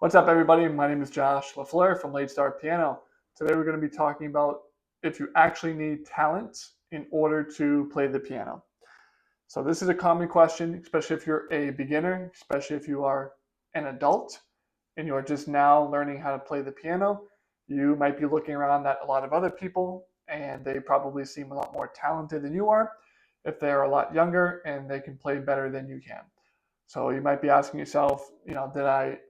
What's up, everybody? My name is Josh LaFleur from Late Start Piano. Today, we're going to be talking about if you actually need talent in order to play the piano. So, this is a common question, especially if you're a beginner, especially if you are an adult and you are just now learning how to play the piano. You might be looking around at a lot of other people, and they probably seem a lot more talented than you are if they're a lot younger and they can play better than you can. So you might be asking yourself, am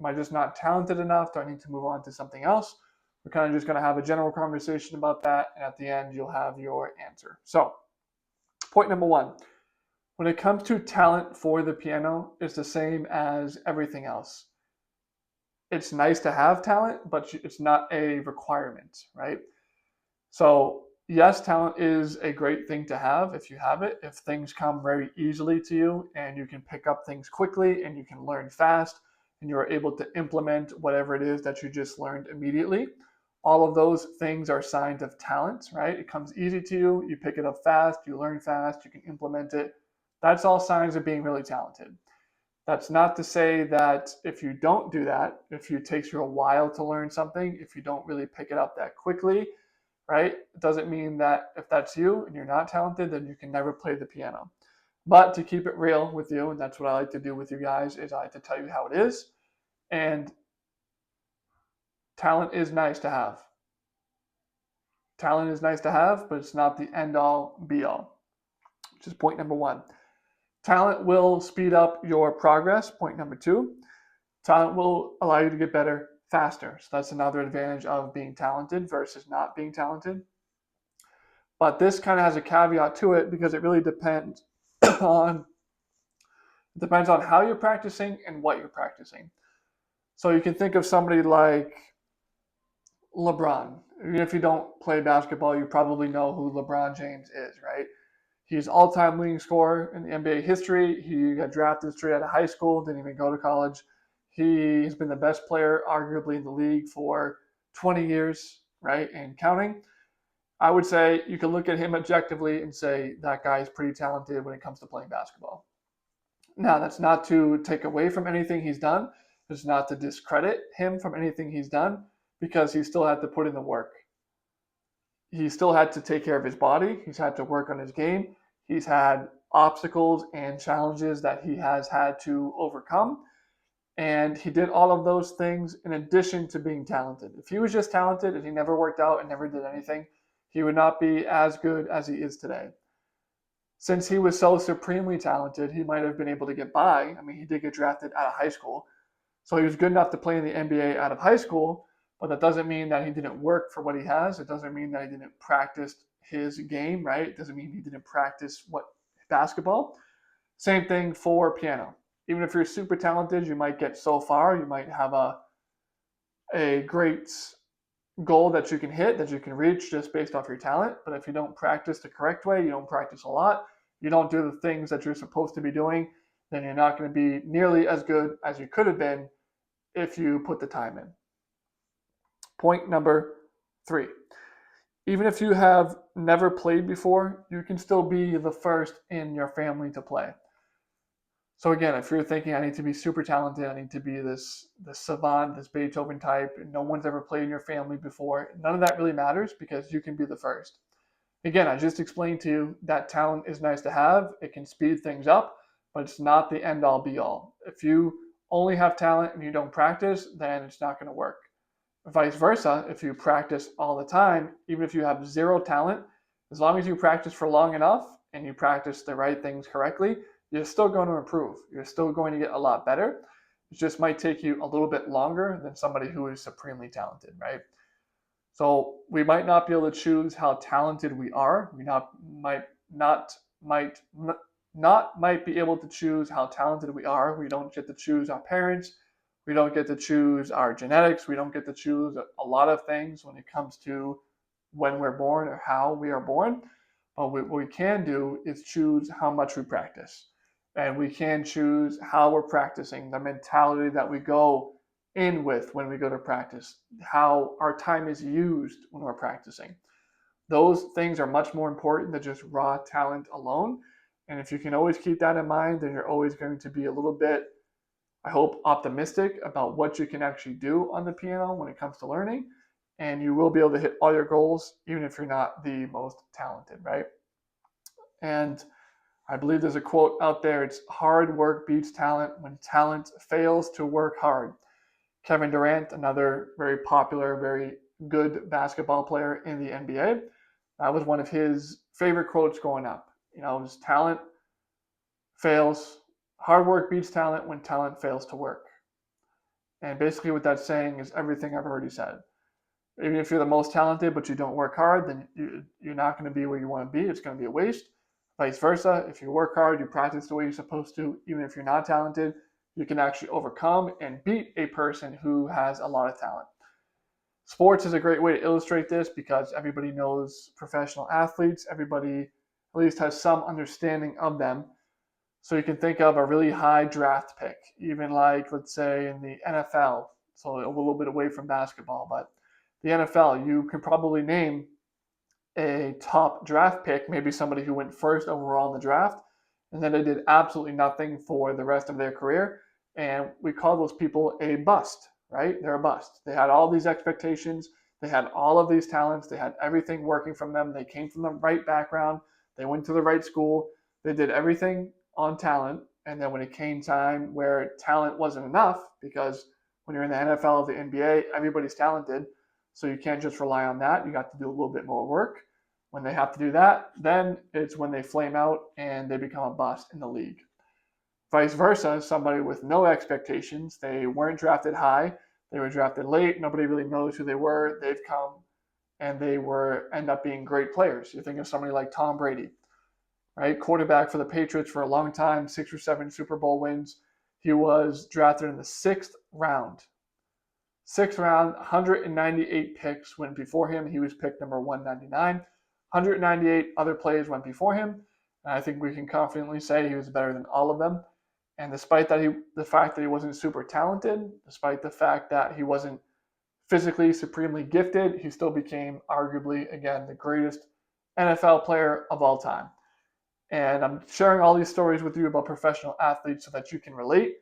I just not talented enough? Do I need to move on to something else? We're kind of just going to have a general conversation about that. And at the end, you'll have your answer. So point number one, when it comes to talent for the piano, it's the same as everything else. It's nice to have talent, but it's not a requirement, right? So yes, talent is a great thing to have if you have it. If things come very easily to you and you can pick up things quickly and you can learn fast and you're able to implement whatever it is that you just learned immediately, all of those things are signs of talent, right? It comes easy to you, you pick it up fast, you learn fast, you can implement it. That's all signs of being really talented. That's not to say that if you don't do that, if it takes you a while to learn something, if you don't really pick it up that quickly, right? It doesn't mean that if that's you and you're not talented, then you can never play the piano. But to keep it real with you, and that's what I like to do with you guys, is I like to tell you how it is. And talent is nice to have. Talent is nice to have, but it's not the end all be all, which is point number one. Talent will speed up your progress. Point number two, talent will allow you to get better faster. So that's another advantage of being talented versus not being talented. But this kind of has a caveat to it because it really on depends on how you're practicing and what you're practicing. So you can think of somebody like LeBron. Even if you don't play basketball, you probably know who LeBron James is, right? He's all-time leading scorer in the NBA history. He got drafted straight out of high school, didn't even go to college. He has been the best player, arguably, in the league for 20 years, right, and counting. I would say you can look at him objectively and say that guy is pretty talented when it comes to playing basketball. Now, that's not to take away from anything he's done. It's not to discredit him from anything he's done because he still had to put in the work. He still had to take care of his body. He's had to work on his game. He's had obstacles and challenges that he has had to overcome. And he did all of those things in addition to being talented. If he was just talented and he never worked out and never did anything, he would not be as good as he is today. Since he was so supremely talented, he might have been able to get by. I mean, he did get drafted out of high school. So he was good enough to play in the NBA out of high school, but that doesn't mean that he didn't work for what he has. It doesn't mean that he didn't practice his game, right? It doesn't mean he didn't practice basketball. Same thing for piano. Even if you're super talented, you might get so far. You might have a great goal that you can hit, that you can reach just based off your talent. But if you don't practice the correct way, you don't practice a lot, you don't do the things that you're supposed to be doing, then you're not going to be nearly as good as you could have been if you put the time in. Point number three. Even if you have never played before, you can still be the first in your family to play. So again, if you're thinking I need to be super talented, I need to be this savant, this Beethoven type, and no one's ever played in your family before, none of that really matters because you can be the first. Again, I just explained to you that talent is nice to have. It can speed things up, but it's not the end all be all. If you only have talent and you don't practice, then it's not going to work. Vice versa, if you practice all the time, even if you have zero talent, as long as you practice for long enough and you practice the right things correctly, you're still going to improve. You're still going to get a lot better. It just might take you a little bit longer than somebody who is supremely talented, right? So we might not be able to choose how talented we are. We might be able to choose how talented we are. We don't get to choose our parents. We don't get to choose our genetics. We don't get to choose a lot of things when it comes to when we're born or how we are born. But what we can do is choose how much we practice. And we can choose how we're practicing, the mentality that we go in with when we go to practice, how our time is used when we're practicing. Those things are much more important than just raw talent alone. And if you can always keep that in mind, then you're always going to be a little bit I hope, optimistic about what you can actually do on the piano when it comes to learning. And you will be able to hit all your goals, even if you're not the most talented, right? And I believe there's a quote out there. It's hard work beats talent when talent fails to work hard. Kevin Durant, another very popular, very good basketball player in the NBA. That was one of his favorite quotes growing up. You know, his talent fails, hard work beats talent when talent fails to work. And basically what that's saying is everything I've already said. Even if you're the most talented but you don't work hard, then you're not going to be where you want to be. It's going to be a waste. Vice versa, if you work hard, you practice the way you're supposed to, even if you're not talented, you can actually overcome and beat a person who has a lot of talent. Sports is a great way to illustrate this because everybody knows professional athletes. Everybody at least has some understanding of them. So you can think of a really high draft pick, even like, let's say, in the NFL. So a little bit away from basketball, but the NFL, you can probably name a top draft pick, maybe somebody who went first overall in the draft, and then they did absolutely nothing for the rest of their career. And we call those people a bust, right? They're a bust. They had all these expectations. They had all of these talents. They had everything working from them. They came from the right background. They went to the right school. They did everything on talent. And then when it came time where talent wasn't enough, because when you're in the NFL or the NBA, everybody's talented. So you can't just rely on that. You got to do a little bit more work. When they have to do that, then it's when they flame out and they become a bust in the league. Vice versa, somebody with no expectations, they weren't drafted high, they were drafted late, nobody really knows who they were, they've come and they end up being great players. You think of somebody like Tom Brady, right? Quarterback for the Patriots for a long time, 6 or 7 Super Bowl wins. He was drafted in the 6th round. 6th round, 198 picks went before him. He was picked number 199. 198 other players went before him. And I think we can confidently say he was better than all of them. And despite that, the fact that he wasn't super talented, despite the fact that he wasn't physically supremely gifted, he still became arguably, again, the greatest NFL player of all time. And I'm sharing all these stories with you about professional athletes so that you can relate.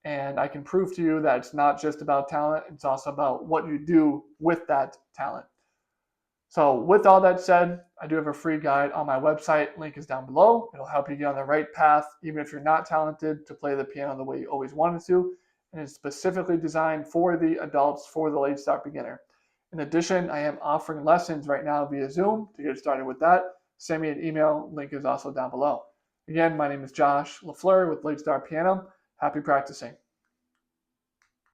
And I can prove to you that it's not just about talent, it's also about what you do with that talent. So with all that said, I do have a free guide on my website. Link is down below. It'll help you get on the right path, even if you're not talented, to play the piano the way you always wanted to. And it's specifically designed for the adults, for the late start beginner. In addition, I am offering lessons right now via Zoom. To get started with that, send me an email. Link is also down below. Again, my name is Josh LaFleur with Late Start Piano. Happy practicing.